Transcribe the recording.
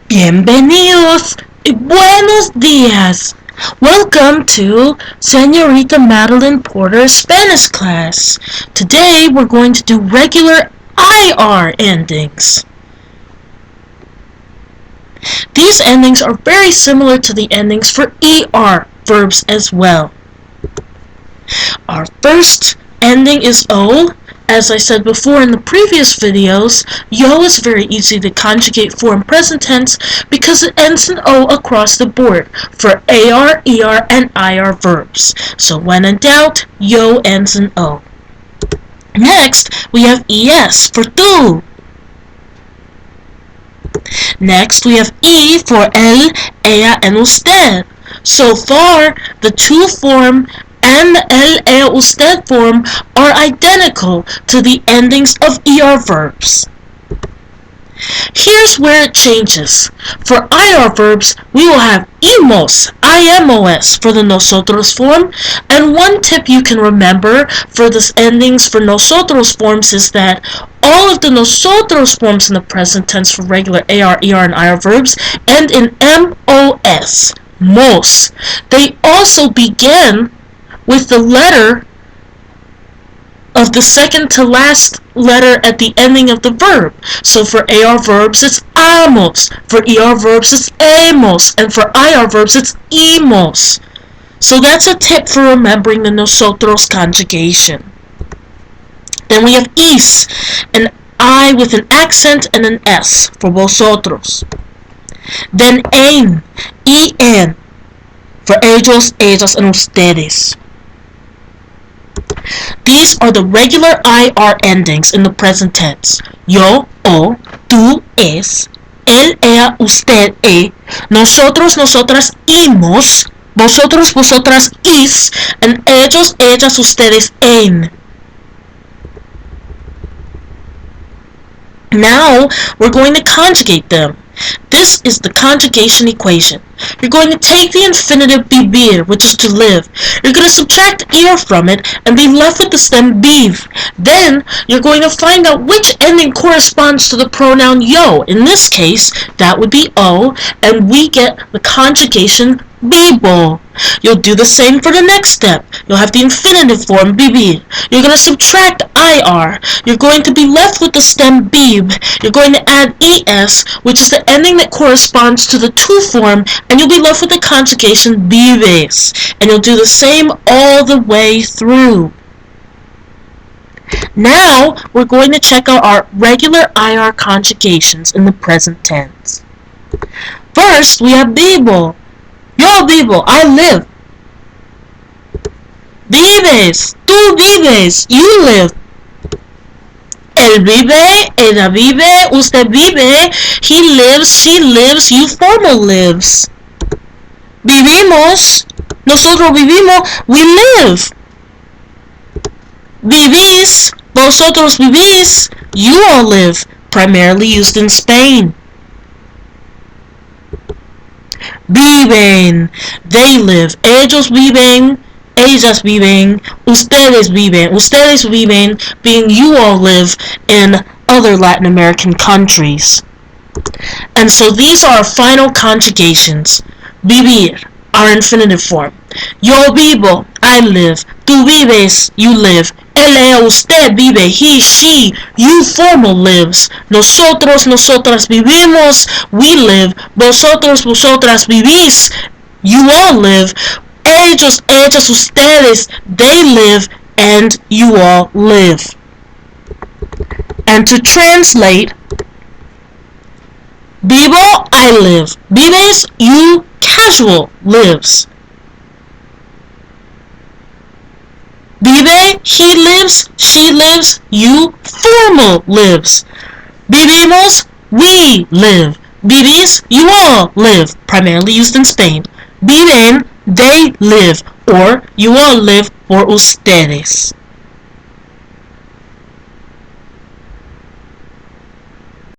Bienvenidos y buenos días. Welcome to Senorita Madeline Porter's Spanish class. Today we're going to do regular IR endings. These endings are very similar to the endings for ER verbs as well. Our first ending is O. As I said before in the previous videos, yo is very easy to conjugate for in present tense because it ends in O across the board for AR, ER, and IR verbs. So when in doubt, yo ends in O. Next, we have ES for tú. Next, we have E for él, ella, and usted. So far, the tú form and the él, ella, usted form are identical to the endings of ER verbs. Here's where it changes. For IR verbs, we will have imos, IMOS for the nosotros form, and one tip you can remember for the endings for nosotros forms is that all of the nosotros forms in the present tense for regular AR, ER, and IR verbs end in MOS, mos. They also begin with the letter of the second to last letter at the ending of the verb. So for AR verbs, it's amos. For ER verbs, it's amos. And for IR verbs, it's imos. So that's a tip for remembering the nosotros conjugation. Then we have is, an I with an accent and an S for vosotros. Then en, for ellos, ellas, and ustedes. These are the regular IR endings in the present tense. Yo, o, tú, es, él, ella, usted, nosotros, nosotras, imos, vosotros, vosotras, is, and ellos, ellas, ustedes, en. Now, we're going to conjugate them. This is the conjugation equation. You're going to take the infinitive vivir, which is to live. You're going to subtract ir from it and be left with the stem viv. Then, you're going to find out which ending corresponds to the pronoun yo. In this case, that would be o, and we get the conjugation vivo. You'll do the same for the next step. You'll have the infinitive form vivir. You're going to subtract ir. You're going to be left with the stem viv. You're going to add es, which is the ending that corresponds to the tú form, and you'll be left with the conjugation vives. And you'll do the same all the way through. Now, we're going to check out our regular IR conjugations in the present tense. First, we have vivo. Yo vivo, I live. Vives, tú vives, you live. Él vive, ella vive, usted vive, he lives, she lives, you formal lives. Vivimos, nosotros vivimos, we live. Vivís, vosotros vivís, you all live, primarily used in Spain. Viven, they live, ellos viven, ellas viven, ustedes viven, being you all live in other Latin American countries. And so these are our final conjugations. Vivir, our infinitive form. Yo vivo, I live. Tú vives, you live. Él, ella, usted vive, he, she, you formal lives. Nosotros, nosotras vivimos, we live. Vosotros, vosotras vivís, you all live. Ellos, ellas, ustedes, they live, and you all live. And to translate, vivo, I live. Vives, you, casual, lives. Vive, he lives, she lives, you, formal, lives. Vivimos, we live. Vivís, you all live, primarily used in Spain. Viven, they live, or you all live for ustedes.